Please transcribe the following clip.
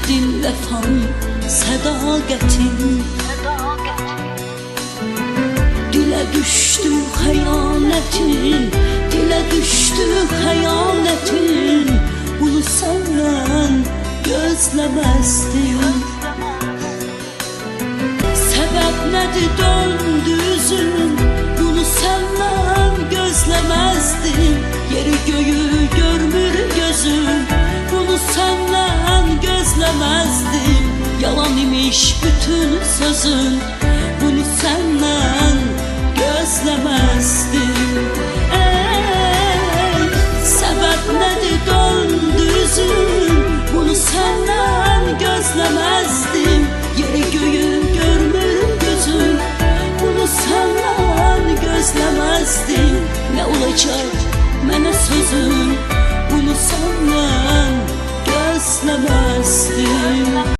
Sevdin vefan, sədaqətin. Dilə düşdü xəyanətin, dilə düşdü xəyanətin. Bunu səndən gözləməzdim. Səbəb nədir döndü üzün, bunu səndən gözləməzdim. Yeri göyü görmür gözüm, bunu səndən gözləməzdim. Yalan imiş bütün sözün, bunu səndən gözləməzdim. Ey, səbəb nədir döndü üzün, bunu səndən gözləməzdim. Yeri göyü görmür gözüm, bunu səndən gözləməzdim. Nə olacaq mənə sözün, bunu səndən gözləməzdim.